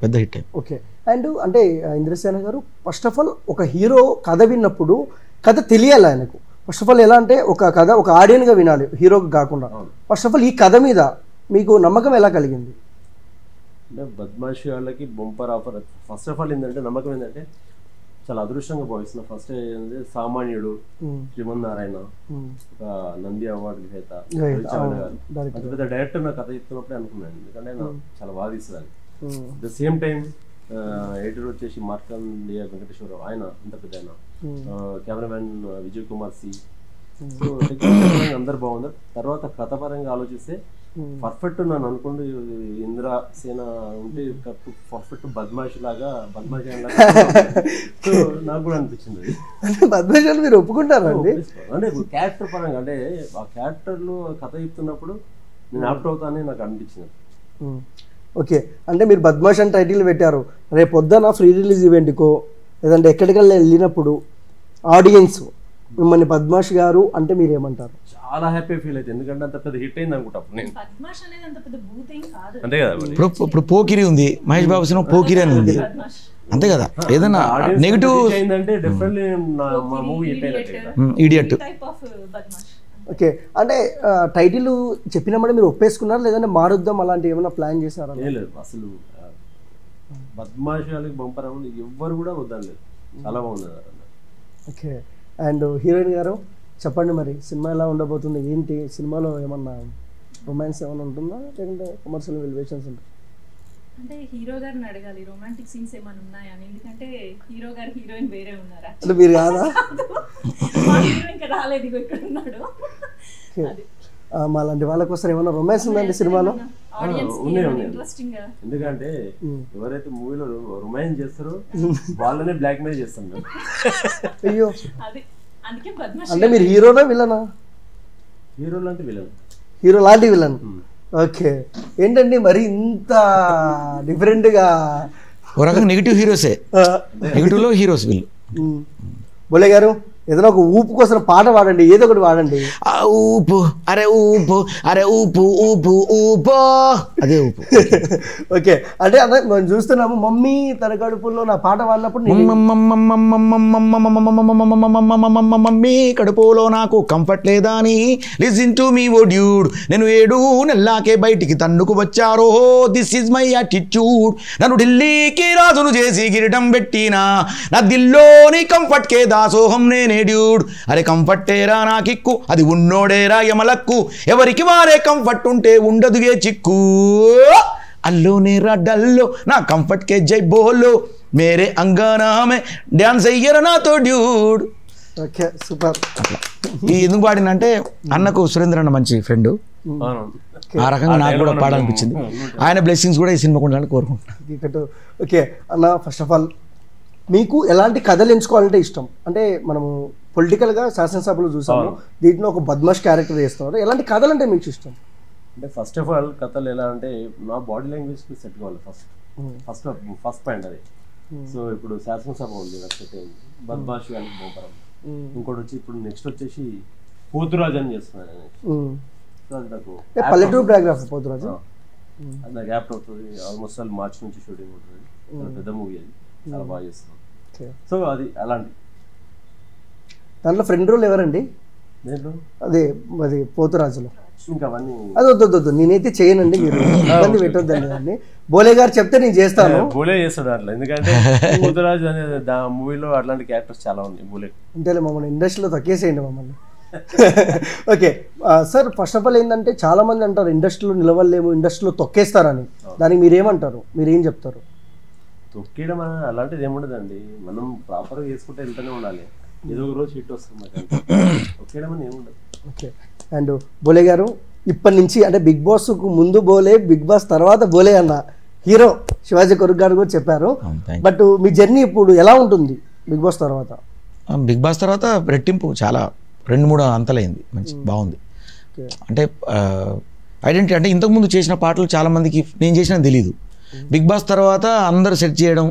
పెద్ద హిట్ అయింది. ఓకే. అండ్ అంటే ఇంద్రసేన గారు ఫస్ట్ ఆఫ్ ఆల్ ఒక హీరో కథ విన్నప్పుడు కథ తెలియాలి ఆయనకు. ఫస్ట్ ఆఫ్ ఆల్ ఎలా అంటే ఒక కథ ఒక ఆడియన్గా వినాలి, హీరోకి కాకుండా. ఫస్ట్ ఆఫ్ ఆల్ ఈ కథ మీద మీకు నమ్మకం ఎలా కలిగింది? అంటే బద్మాషి వాళ్ళకి bumper offer. First of all ఏంటంటే నమ్మకం ఏంటంటే చాలా అదృష్టంగా భావిస్తున్నా. ఫస్ట్ ఏంటంటే సామాన్యుడు, శ్రీమన్నారాయణ, ఒక నంది అవార్డు విజేత గారు, అంత పెద్ద డైరెక్టర్ నా కథ చెప్తున్నప్పుడే అనుకున్నాను, ఎందుకంటే నాకు చాలా బాగా తీస్తుంది. At the same time editor వచ్చేసి మార్కండేయ వెంకటేశ్వరరావు, ఆయన అంత పెద్ద ఆయన, cameraman Vijay Kumar C. So technical అందరు బాగున్నారు. తర్వాత కథపరంగా ఆలోచిస్తే పర్ఫెక్ట్ నన్ను అనుకోండి ఇంద్రసేన ఉంటే పర్ఫెక్ట్ బద్మాషి లాగా సో నాకు కూడా అనిపించింది. బద్మాషి మీరు ఒప్పుకుంటారండి? అంటే క్యారెక్టర్ పరంగా, అంటే ఆ క్యారెక్టర్లో కథ చెప్తున్నప్పుడు నేను ఆప్ట్ అవుతానని నాకు అనిపించింది. ఓకే. అంటే మీరు బద్మాష్ అని టైటిల్ పెట్టారు, రేపు పొద్దున ఫ్రీ రిలీజ్ ఈవెంట్కో లేదంటే ఎక్కడికల్లా వెళ్ళినప్పుడు ఆడియన్స్ మిమ్మల్ని బద్మాష్ గారు అంటే మీరు ఏమంటారు? చాలా హ్యాపీ ఫీల్ అవుతుంది, ఎందుకంటే అంత పెద్ద హిట్ అయింది అనుకుంటా నేను. అంతే కదా. ఇప్పుడు పోకిరి ఉంది, మహేష్ బాబు సినిమా పోకిరి అని ఉంది, అంతే కదా. ఏదైనా నెగిటివ్ అయిందంటే డెఫినెట్లీ మా మూవీ హిట్ అయినట్టు. ఇడియట్. ఓకే. అంటే టైటిల్ చెప్పినప్పుడు మీరు ఒప్పేసుకున్నారు లేదంటే మారుద్దాం అలాంటి ఏమైనా ప్లాన్ చేశారా? లేదు, అసలు బద్మాషి వాళ్ళకి బంపర్ అవ్వదు, ఎవ్వరు కూడా వద్దలేదు, చాలా బాగుంది. ఓకే. అండ్ హీరోయిన్ గారు చెప్పండి, మరి సినిమా ఎలా ఉండబోతుంది ఏంటి? సినిమాలో ఏమన్నా రొమాన్స్ ఏమైనా ఉంటుందా లేదంటే కమర్షియల్ ఎలివేషన్స్ ఉంటాయి? అంటే హీరో గారిని అడగాలి రొమాంటిక్ సీన్స్ ఏమైనా ఉన్నాయా అని, ఎందుకంటే హీరో గారు హీరోయిన్ వేరే ఉన్నారు. అంటే మీరు కాదా? ఇంకా రాలేదు, ఇక్కడ ఉన్నాడు. మా లాంటి వాళ్ళ కోసం ఏమైనా రొమాన్స్ ఉందండి సినిమాలో? ఎందుకంటే ఎవరైతే మూవీలో రొమాన్స్ చేస్తారో వాళ్ళనే బ్లాక్ మెయిల్ చేస్తాం మేము. అయ్యో, అంటే మీరు హీరోనా విలనా? హీరో లాంటి విలన్. హీరో లాంటి విలన్. ఓకే. ఏంటండి మరి ఇంత డిఫరెంట్గా? ఒక రకంగా నెగిటివ్ హీరోసే, నెగిటివ్లో హీరోస్ వీళ్ళు. బోలే గారు ఏదైనా ఒక ఊపు కోసం పాట పాడండి, ఏదో ఒకటి పాడండి. ఊపు అరే ఊపు అరే ఊపు ఊపు ఊపో, అదే ఊపు. ఓకే. అంటే అదే మనం చూస్తున్నాము, మమ్మీ తన కడుపులో నా పాట పాడినప్పుడు మమ్మీ కడుపులో నాకు కంఫర్ట్ లేదా అని listen to me oh dude, నేను 7 నెలలాకే బయటికి తన్నుకు వచ్చారో, దిస్ ఈజ్ మై యాటిట్యూడ్, నన్ను ఢిల్లీకి రాజును చేసి గిరిటం పెట్టినా, నా దిల్లోని కంఫర్ట్ కే దాసోహం నేనే డ్యూడ్, అరే కంఫర్టేరా నా కిక్కు, అది ఉన్నోడేరా యమలక్కు, ఎవరికి వారే కంఫర్ట్ ఉంటే ఉండదుగే చిక్కు, అల్లోనే రా డల్లో నా కంఫర్ట్ కే జై బోలో, మేరే అంగానా మే డాన్స్ అయ్యరా నాతో డ్యూడ్. Okay, super. ఈ ఎందుకు పాడినంటే అన్నకు సురేంద్ర అన్న మంచి ఫ్రెండ్, ఆ రకంగా నాకు కూడా పాడాలనిపించింది. ఆయన బ్లెస్సింగ్స్ కూడా ఈ సినిమాకు ఉండాలని కోరుకుంటున్నాను. ఓకే అన్న, ఫస్ట్ ఆఫ్ ఆల్ మీకు ఎలాంటి కథలు ఎంచుకోవాలంటే ఇష్టం? అంటే మనము పొలిటికల్గా శాసనసభలో చూసాము, దీంట్లో ఒక బద్మాష్ క్యారెక్టర్ చేస్తున్నారు. ఎలాంటి కథలు అంటే మీకు ఇష్టం? అంటే ఫస్ట్ ఆఫ్ ఆల్ కథలు ఎలా అంటే నా బాడీ లాంగ్వేజ్కి సెట్ కావాలి ఫస్ట్ పాయింట్ అది. సో ఇప్పుడు శాసనసభ ఉంది, నాకు సెట్ అయింది. బద్మాష్ కానీ బొమ్మరం. ఇంకోటి వచ్చి ఇప్పుడు నెక్స్ట్ వచ్చేసి పోతురాజు అని చేస్తున్నాను. సో అది నాకు పల్లెటూరు బ్యాక్గ్రౌండ్ పోతురాజు, అది నాకు యాప్ట్ అవుతుంది. ఆల్మోస్ట్ ఆల్ మార్చ్ నుంచి షూటింగ్ ఉంటుంది. పెద్ద మూవీ అది, చాలా బాగా చేస్తున్నాను. సో అది అలాంటి దాంట్లో ఫ్రెండ్ రోల్ ఎవరండి? అదే అది పోతురాజులో ఇంకా అవన్నీ అది వద్దు, నేనైతే చేయనండి, మీరు ఇబ్బంది పెట్టొద్దండి. దాన్ని బోలే గారు చెప్తే నేను చేస్తాను. బోలే చేస్తాడు అట్లా, ఎందుకంటే పోతురాజు అనే మూవీలో అట్లాంటి క్యారెక్టర్స్ చాలా ఉన్నాయి. బోలే అంతేలే, మమ్మల్ని ఇండస్ట్రీలో తొక్కేసేయండి మమ్మల్ని. Okay sir, first of all ఏంటంటే చాలా మంది అంటారు ఇండస్ట్రీలో నిలవలేము, ఇండస్ట్రీలో తొక్కేస్తారని. దానికి మీరేమంటారు? మీరేం చెప్తారు? తొక్కేయడం అలాంటిది ఏముండదండి, మనం ప్రాపర్గా చేసుకుంటే వెళ్తూనే ఉండాలి. ఏదో ఒక రోజు హిట్ వస్తుంది, తొక్కేయడం అని ఏముండదు. ఓకే, అండ్ బోలే గారు ఇప్పటి నుంచి అంటే బిగ్ బాస్కు ముందు బోలే, బిగ్ బాస్ తర్వాత బోలే అన్న హీరో శివాజీ కొరుక్ గారు కూడా చెప్పారు. బట్ మీ జర్నీ ఇప్పుడు ఎలా ఉంటుంది బిగ్ బాస్ తర్వాత? బిగ్ బాస్ తర్వాత రెట్టింపు చాలా 2-3 అంతలైంది, మంచి బాగుంది. అంటే ఐడెంటిటీ అంటే ఇంతకుముందు చేసిన పాటలు చాలామందికి నేను చేసినా తెలియదు. బిగ్ బాస్ తర్వాత అందరూ సెట్ చేయడం,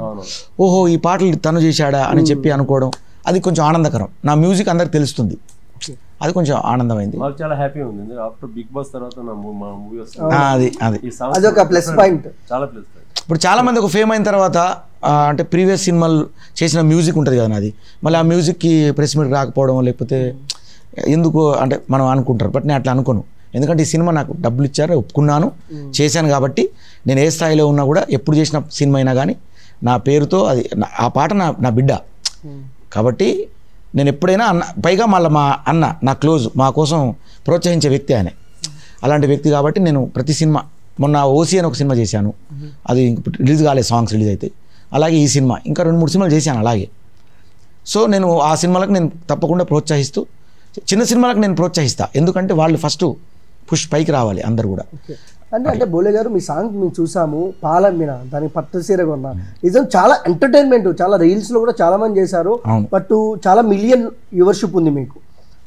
ఓహో ఈ పాటలు తను చేశాడా అని చెప్పి అనుకోవడం, అది కొంచెం ఆనందకరం. నా మ్యూజిక్ అందరికి తెలుస్తుంది, అది కొంచెం ఆనందమైంది. మాకు చాలా హ్యాపీ ఉంది. ఆఫ్టర్ బిగ్ బాస్ తర్వాత మా మూవీ వస్తుంది, అది ఒక ప్లస్ పాయింట్, చాలా ప్లస్ పాయింట్. ఇప్పుడు చాలామంది ఒక ఫేమ్ అయిన తర్వాత అంటే ప్రీవియస్ సినిమాలు చేసిన మ్యూజిక్ ఉంటుంది కదా నాది, మళ్ళీ ఆ మ్యూజిక్కి ప్రెస్ మీట్ రాకపోవడం లేకపోతే ఎందుకు అంటే మనం అనుకుంటారు. బట్ నేను అట్లా అనుకోను, ఎందుకంటే ఈ సినిమా నాకు డబ్బులు ఇచ్చారు, ఒప్పుకున్నాను, చేశాను. కాబట్టి నేను ఏ స్థాయిలో ఉన్నా కూడా ఎప్పుడు చేసిన సినిమా అయినా కానీ నా పేరుతో అది ఆ పాట నా బిడ్డ కాబట్టి నేను ఎప్పుడైనా పైగా మళ్ళీ మా అన్న నా క్లోజ్, మా కోసం ప్రోత్సహించే వ్యక్తి ఆయన, అలాంటి వ్యక్తి. కాబట్టి నేను ప్రతి సినిమా, మొన్న ఓసీ అని ఒక సినిమా చేశాను, అది రిలీజ్ కాలేదు, సాంగ్స్ రిలీజ్ అయితే. అలాగే ఈ సినిమా ఇంకా 2-3 సినిమాలు చేశాను అలాగే. సో నేను ఆ సినిమాలకు నేను తప్పకుండా ప్రోత్సహిస్తూ, చిన్న సినిమాలకు నేను ప్రోత్సహిస్తాను, ఎందుకంటే వాళ్ళు ఫస్ట్ పుష్ పైకి రావాలి అందరు కూడా. అంటే బోలే గారు మీ సాంగ్ మేము చూసాము, పాలమ్మిన దానికి పట్టు సీర కొన్నా, నిజం చాలా ఎంటర్టైన్మెంట్, చాలా రీల్స్లో కూడా చాలా మంది చేశారు. బట్ చాలా మిలియన్ వ్యూవర్షిప్ ఉంది మీకు.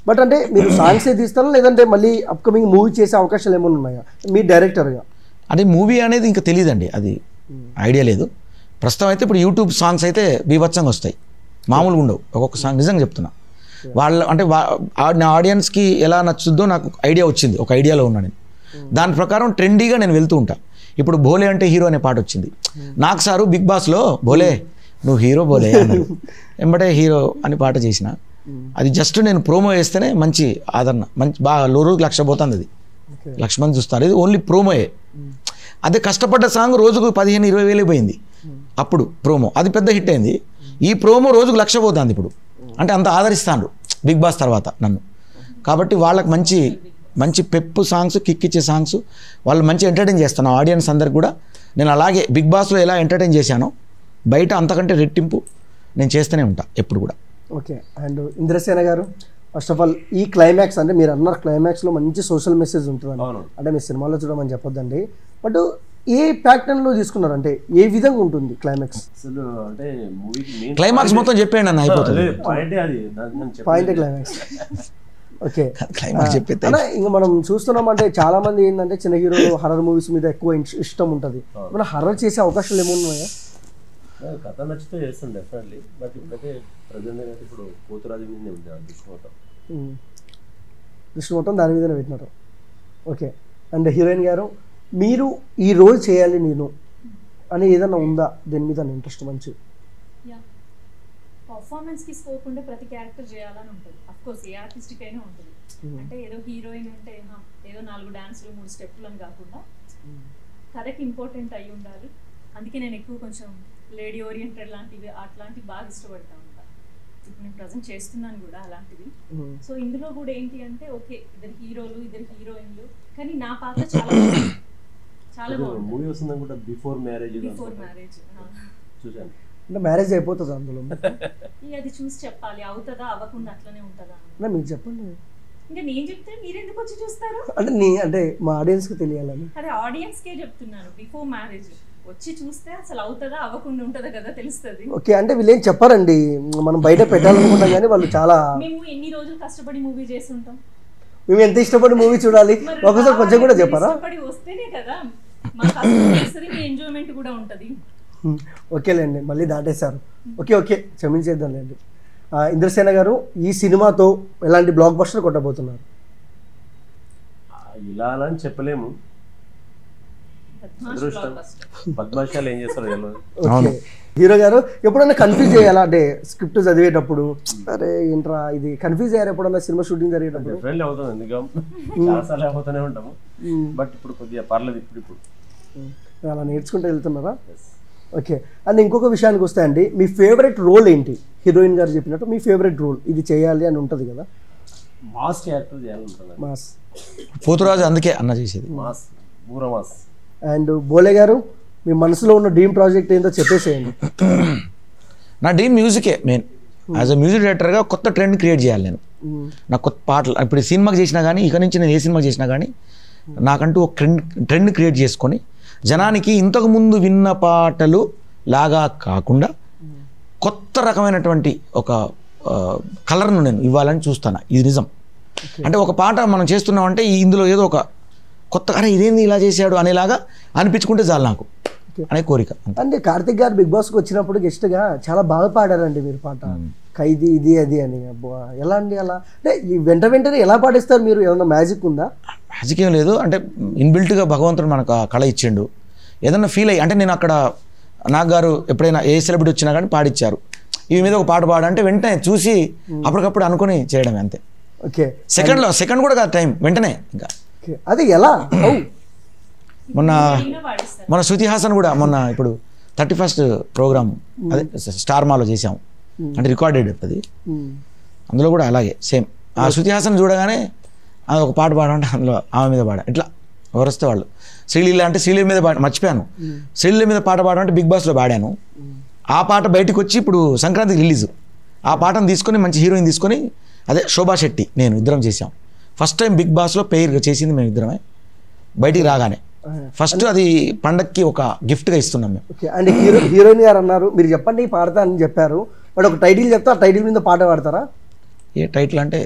బట్ అంటే మీరు సాంగ్సే తీస్తారా లేదంటే మళ్ళీ అప్కమింగ్ మూవీ చేసే అవకాశాలు ఏమైనా ఉన్నాయా మీ డైరెక్టర్గా? అంటే మూవీ అనేది ఇంకా తెలియదండి, అది ఐడియా లేదు ప్రస్తుతం. అయితే ఇప్పుడు యూట్యూబ్ సాంగ్స్ అయితే బీభత్సంగా వస్తాయి, మామూలుగా ఉండవు. ఒక్కొక్క సాంగ్ నిజంగా చెప్తున్నా, వాళ్ళ అంటే నా ఆడియన్స్కి ఎలా నచ్చుద్దో నాకు ఐడియా వచ్చింది, ఒక ఐడియాలో ఉన్నా నేను. దాని ప్రకారం ట్రెండీగా నేను వెళ్తూ ఉంటా. ఇప్పుడు భోలే అంటే హీరో అనే పాట వచ్చింది నాకు, సారు బిగ్ బాస్లో భోలే నువ్వు హీరో భోలే అన్నాడు, వెంబడే హీరో అని పాట చేసిన. అది జస్ట్ నేను ప్రోమో వేస్తేనే మంచి ఆదరణ, మంచి బాగా రోజుకి 1,00,000 పోతుంది, అది 1,00,000 మంది చూస్తారు. ఇది ఓన్లీ ప్రోమోయే. అదే కష్టపడ్డ సాంగ్ రోజుకు 15-20 వేలు పోయింది అప్పుడు ప్రోమో, అది పెద్ద హిట్ అయింది. ఈ ప్రోమో రోజుకు 1,00,000 పోతుంది ఇప్పుడు, అంటే అంత ఆదరిస్తాను బిగ్ బాస్ తర్వాత నన్ను. కాబట్టి వాళ్ళకి మంచి మంచి పెప్పు సాంగ్స్, కిక్ ఇచ్చే సాంగ్స్, వాళ్ళు మంచి ఎంటర్టైన్ చేస్తాను ఆడియన్స్ అందరికి కూడా. నేను అలాగే బిగ్ బాస్లో ఎలా ఎంటర్టైన్ చేశానో బయట అంతకంటే రెట్టింపు నేను చేస్తూనే ఉంటా ఎప్పుడు కూడా. ఓకే, అండ్ ఇంద్రసేన గారు ఫస్ట్ ఆఫ్ ఆల్ ఈ క్లైమాక్స్ అంటే మీరు అన్నారు క్లైమాక్స్లో మంచి సోషల్ మెసేజ్ ఉంటుందని, అంటే మీ సినిమాలో చూడమని చెప్పొద్దండి, బట్ ఏ ప్యాటర్న్లో తీసుకున్నారు, అంటే ఏ విధంగా ఉంటుంది క్లైమాక్స్? అసలు అంటే మూవీకి క్లైమాక్స్ మొత్తం చెప్పేయండి అన్న, అయిపోతుంది పాయింట్ క్లైమాక్స్. ఓకే, క్లైమాక్స్ చెప్పేది ఇంకా మనం చూస్తున్నాం అంటే చాలా మంది ఏంటంటే చిన్న హీరోలు హర్రర్ మూవీస్ మీద ఎక్కువ ఇష్టం ఉంటుంది. మన హర్రర్ చేసే అవకాశాలు ఏమున్నాయా? కథ నచ్చితే చేస్తాను డెఫినెట్లీ, బట్ ఇప్పుడైతే ప్రజెంట్ అయితే ఇప్పుడు పోతురాజు మీద ఉంది దృష్టి మొత్తం దాని మీదనే పెట్టినారు. ఓకే, అండ్ హీరోయిన్ గారు మీరు ఈ రోల్ చేయాలి నేను అని ఏదైనా ఉందా దేని మీద ఇంట్రెస్ట్? మంచి పర్ఫార్మెన్స్కి స్కోప్ ఉంటే ప్రతి క్యారెక్టర్ చేయాలని ఉంటుంది, అఫ్కోర్స్ ఏ ఆర్టిస్ట్కి అయినా ఉంటుంది. అంటే ఏదో హీరోయిన్ అంటే ఏదో 4 డాన్సులు 3 స్టెప్పులు అని కాకుండా కథకి ఇంపార్టెంట్ అయి ఉండాలి. అందుకే నేను ఎక్కువ కొంచెం లేడీ ఓరియంటెడ్ లాంటివి అట్లాంటివి బాగా ఇష్టపడతా ఉంటా. ఇప్పుడు నేను ప్రజెంట్ చేస్తున్నాను కూడా అలాంటివి. సో ఇందులో కూడా ఏంటి అంటే ఓకే ఇద్దరు హీరోలు ఇద్దరు హీరోయిన్లు, కానీ నా పాత్ర చాలా చాలా బాగుంది. బిఫోర్ మ్యారేజ్ చూసాను, అంటే మ్యారేజ్ అయిపోతుంది అందులో అది చూసి చెప్పాలి, అవుతుందా అవ్వకుండా అట్లనే ఉంటుందా? మీకు చెప్పండి. ఇంకా నేను చెప్తే మీరు ఎందుకు వచ్చి చూస్తారు? అంటే మా ఆడియన్స్కి తెలియాలని. అదే ఆడియన్స్కే చెప్తున్నాను, బిఫోర్ మ్యారేజ్ వచ్చి చూస్తే అసలు అవుతుందా అవ్వకుండా ఉంటుందా కదా తెలుస్తుంది. ఓకే, అంటే వీళ్ళేం చెప్పారండి, మనం బయట పెట్టాలనుకుంటాం కానీ వాళ్ళు చాలా, మేము ఎన్ని రోజులు కష్టపడి మూవీ చేస్తుంటాం, మేము ఎంత ఇష్టపడి మూవీ చూడాలి, ఒకసారి కొంచెం కూడా చెప్పారా? కష్టపడి వస్తేనే కదా మా కష్టం తెలుస్తుంది, మీ ఎంజాయ్మెంట్ కూడా ఉంటుంది. ఓకేలేండి, మళ్ళీ దాటేశారు. ఓకే క్షమించేద్దాంలేండి. ఇంద్రసేన గారు, ఈ సినిమాతో ఎలాంటి బ్లాక్ బస్టర్ కొట్టబోతున్నారు? ఇలా అని చెప్పలేము, బద్మాషాలు ఏం చేస్తారు తెలియదు. ఓకే, హీరో గారు ఎప్పుడన్నా కన్ఫ్యూజ్ అయ్యాలా, అంటే స్క్రిప్ట్ చదివేటప్పుడు అరే ఏంట్రా ఇది, కన్ఫ్యూజ్ అయ్యారు ఎప్పుడన్నా సినిమా షూటింగ్ జరిగేటప్పుడు? డెఫినెట్లీ అవుతుంది, ఎందుకంటే చాలాసార్లు అవుతూనే ఉంటాము, బట్ ఇప్పుడు కొద్దిగా పర్లేదు. ఇప్పుడు అలా నేర్చుకుంటూ వెళ్తున్నారా? ఓకే, అండ్ ఇంకొక విషయానికి వస్తాయండి, మీ ఫేవరెట్ రోల్ ఏంటి? హీరోయిన్ గారు చెప్పినట్టు మీ ఫేవరెట్ రోల్ ఇది చేయాలి అని ఉంటుంది కదా? మాస్ క్యారెక్టర్ చేయాలంటున్నాను. మాస్ పోతురాజు అందుకే అన్న చేసేది, మాస్, పూర మాస్. అండ్ బోలే గారు, మీ మనసులో ఉన్న డ్రీమ్ ప్రాజెక్ట్ ఏంటో చెప్పేసేయండి. నా డ్రీమ్ మ్యూజికే మెయిన్. యాజ్ అ మ్యూజిక్ డైరెక్టర్గా కొత్త ట్రెండ్ క్రియేట్ చేయాలి నేను. నాకు కొత్త పాటలు ఇప్పుడు సినిమాకి చేసినా కానీ, ఇక నుంచి నేను ఏ సినిమా చేసినా కానీ నాకంటూ ఒక ట్రెండ్ క్రియేట్ చేసుకొని జనానికి ఇంతకు ముందు విన్న పాటలు లాగా కాకుండా కొత్త రకమైనటువంటి ఒక కలర్ను నేను ఇవ్వాలని చూస్తాను. ఇది నిజం. అంటే ఒక పాట మనం చేస్తున్నామంటే ఇందులో ఏదో ఒక కొత్త, అరే ఇదేంది ఇలా చేశాడు అనేలాగా అనిపించుకుంటే చాలు నాకు అనే కోరిక. అంటే కార్తిక్ గారు బిగ్ బాస్కి వచ్చినప్పుడు గెస్ట్గా చాలా బాగా పాడారండి మీరు పాట, ఖైదీ ఇది అది అని. ఎలా అండి అలా, అంటే ఈ వెంటనే ఎలా పాడిస్తారు మీరు? ఏమన్నా మ్యాజిక్ ఉందా? మ్యాజిక్ ఏం లేదు, అంటే ఇన్బిల్ట్గా భగవంతుడు మనకు ఆ కళ ఇచ్చిండు. ఏదన్నా ఫీల్ అయ్యి, అంటే నేను అక్కడ నాగ్ గారు ఎప్పుడైనా ఏ సెలబ్రిటీ వచ్చినా కానీ పాడిచ్చారు, ఇవి మీద ఒక పాట పాడంటే వెంటనే చూసి అప్పటికప్పుడు అనుకుని చేయడమే అంతే. ఓకే, సెకండ్ కూడా కాదు టైం, వెంటనే. ఇంకా అది ఎలా? మొన్న శృతి హాసన్ కూడా మొన్న ఇప్పుడు 31st ప్రోగ్రామ్ అదే స్టార్ మాలో చేసాం, అంటే రికార్డెడ్ అది. అందులో కూడా అలాగే సేమ్ ఆ శృతి హాసన్ చూడగానే అది ఒక పాట పాడంటే అందులో ఆమె మీద పాడా, ఇట్లా ఎవరు వస్తే వాళ్ళు. శ్రీలీల అంటే శ్రీలీల మీద మర్చిపోయాను, శ్రీలీల మీద పాట పాడంటే బిగ్ బాస్లో పాడాను. ఆ పాట బయటకు వచ్చి ఇప్పుడు సంక్రాంతికి రిలీజ్. ఆ పాటను తీసుకొని మంచి హీరోయిన్ తీసుకొని, అదే శోభా శెట్టి నేను ఇద్దరం చేసాం. ఫస్ట్ టైం బిగ్ బాస్లో పెయిర్ చేసింది మేము ఇద్దరమే. బయటికి రాగానే ఫస్ట్ అది పండక్కి ఒక గిఫ్ట్గా ఇస్తున్నాం మేము. ఓకే, అంటే హీరోయిన్ గారు అన్నారు మీరు చెప్పండి పాడతా అని చెప్పారు, బట్ ఒక టైటిల్ చెప్తా, ఆ టైటిల్ మీద పాట పాడతారా? ఏ టైటిల్ అంటే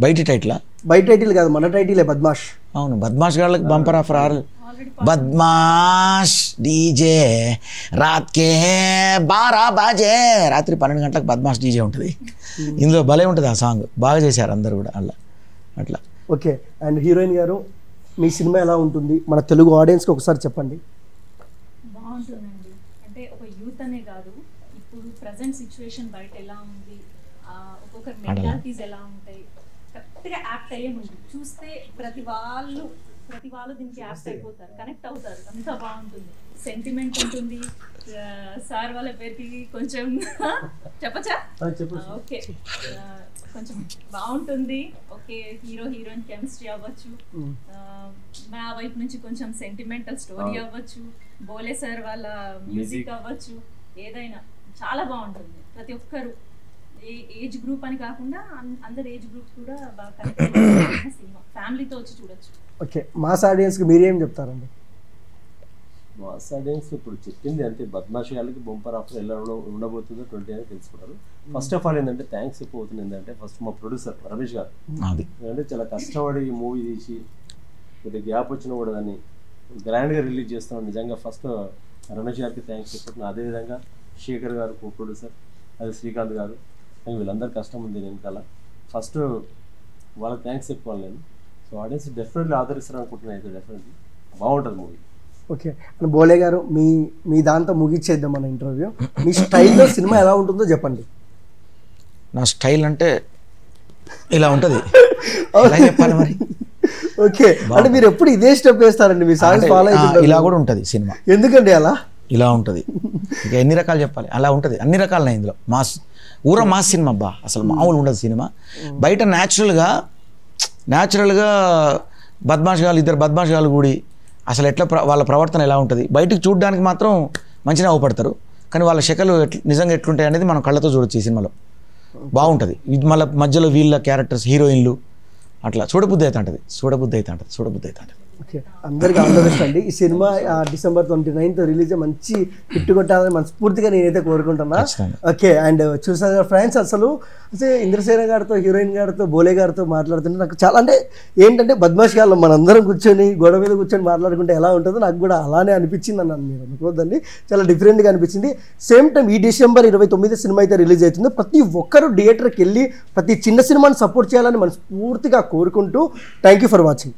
బయటి టైటిలా? బయట టైటిల్ కాదు, మన టైటిలే, బద్మాష్. అవును, బద్మాష్ గాళ్ళకి బంపర్ ఆఫర్ ఆరు. బద్మాష్ డీజే రాత్కే 12 బాజే, రాత్రి 12 గంటలకు బద్మాష్ డీజే ఉంటుంది. ఇందులో భలే ఉంటుంది ఆ సాంగ్, బాగా చేశారు అందరు కూడా అలా అట్లా. ఓకే, అండ్ హీరోయిన్ గారు మీ సినిమా ఎలా ఉంటుంది మన తెలుగు ఆడియన్స్కి ఒకసారి చెప్పండి. బాగుంటుందండి, అంటే ఒక యూత్ అనే కాదు, ఇప్పుడు ప్రజెంట్ సిచ్యువేషన్ బయట ఎలా ఉంది, ఒక్కొక్కరి మెంటాలిటీస్ ఎలా ఉంటాయి, కరెక్ట్గా యాప్ట్ అయ్యే ఉంది. చూస్తే ప్రతి వాళ్ళు దీనికి యాప్ట్ అయిపోతారు, కనెక్ట్ అవుతారు, అంతా బాగుంటుంది. సెంటిమెంట్ ఉంటుంది. సార్ వాళ్ళ పేరుకి కొంచెం చెప్పచ్చా? ఓకే, కొంచెం బాగుంటుంది. ఓకే, హీరోయిన్ కెమిస్ట్రీ అవ్వచ్చు, మా వైపు నుంచి కొంచెం సెంటిమెంటల్ స్టోరీ అవ్వచ్చు, బోలే సార్ వాళ్ళ మ్యూజిక్ అవ్వచ్చు, ఏదైనా చాలా బాగుంటుంది. ప్రతి ఒక్కరు ఏజ్ గ్రూప్ అని కాకుండా అందరు ఏజ్ గ్రూప్ కూడా బాగా కనెక్ట్ సినిమా, ఫ్యామిలీతో వచ్చి చూడొచ్చు. ఓకే, మాస్ ఆడియన్స్కి మీరేం చెప్తారండి? మాస్ ఆడియన్స్ ఇప్పుడు చెప్పింది అంటే బద్మాషి వాళ్ళకి బంపర్ ఆఫర్ ఎలా ఉండబోతుందో 20 అని తెలుసుకున్నారు. ఫస్ట్ ఆఫ్ ఆల్ ఏంటంటే థ్యాంక్స్ అయిపోతుంది. ఏంటంటే ఫస్ట్ మా ప్రొడ్యూసర్ రమేష్ గారు, ఎందుకంటే చాలా కష్టపడి ఈ మూవీ తీసి కొద్దిగా గ్యాప్ వచ్చినా కూడా దాన్ని గ్రాండ్గా రిలీజ్ చేస్తాం. నిజంగా ఫస్ట్ రమేష్ గారికి థ్యాంక్స్ చెప్పుకుంటున్నాను. అదేవిధంగా శేఖర్ గారు కో ప్రొడ్యూసర్, అది శ్రీకాంత్ గారు, వీళ్ళందరూ కష్టం ఉంది వెనకాల. ఫస్ట్ వాళ్ళకి థ్యాంక్స్ చెప్పుకోవాలి నేను. సో ఆడియన్స్ డెఫినెట్లీ ఆదరిస్తారు అనుకుంటున్నాను. అయితే డెఫినెట్లీ బాగుంటుంది మూవీ. ఓకే, బోలే గారు మీ దాంతో ముగిచ్చేద్దాం మన ఇంటర్వ్యూ. మీ స్టైల్లో సినిమా ఎలా ఉంటుందో చెప్పండి. నా స్టైల్ అంటే ఇలా ఉంటుంది, చెప్పాలి మరి. ఓకే, అంటే మీరు ఎప్పుడు ఇదే స్టెప్ వేస్తారండి, మీ సాంగ్స్ ఫాలో అయితే ఇలా కూడా ఉంటుంది సినిమా. ఎందుకండి అలా? ఇలా ఉంటుంది. ఇంకా ఎన్ని రకాలు చెప్పాలి, అలా ఉంటుంది. అన్ని రకాలనే ఇందులో మాస్, ఊర మాస్ సినిమా అబ్బా, అసలు మామూలు ఉండదు సినిమా. బయట న్యాచురల్గా బద్మాష్ గాలు, ఇద్దరు బద్మాష్ గాలు కూడి అసలు ఎట్లా వాళ్ళ ప్రవర్తన ఎలా ఉంటుంది, బయటికి చూడడానికి మాత్రం మంచిగా అవపడతారు, కానీ వాళ్ళ శకలు నిజంగా ఎట్లుంటాయి అనేది మనం కళ్ళతో చూడొచ్చు ఈ సినిమాలో. బాగుంటుంది. ఇది మళ్ళీ మధ్యలో వీళ్ళ క్యారెక్టర్స్, హీరోయిన్లు అట్లా చూడబుద్ధి అవుతుంటుంది. ఓకే, అందరికీ ఆల్ ద బెస్ట్ అండి. ఈ సినిమా December 29th రిలీజ్ మంచి హిట్ కొట్టాలని మనస్ఫూర్తిగా నేనైతే కోరుకుంటున్నా. ఓకే, అండ్ చూసారు ఫ్రెండ్స్, అసలు ఇంద్రసేన గారితో, హీరోయిన్ గారితో, బోలే గారితో మాట్లాడుతుంటే నాకు చాలా అంటే ఏంటంటే బద్మాష్ గారు మనందరం కూర్చొని గొడవ మీద కూర్చొని మాట్లాడుకుంటే ఎలా ఉంటుందో నాకు కూడా అలానే అనిపించింది అన్నాను. మీరు అనుకోవద్దండి, చాలా డిఫరెంట్గా అనిపించింది. సేమ్ టైం ఈ December 29 సినిమా అయితే రిలీజ్ అవుతుంది. ప్రతి ఒక్కరు థియేటర్కి వెళ్ళి ప్రతి చిన్న సినిమాని సపోర్ట్ చేయాలని మనస్ఫూర్తిగా కోరుకుంటూ థ్యాంక్ యూ ఫర్ వాచింగ్.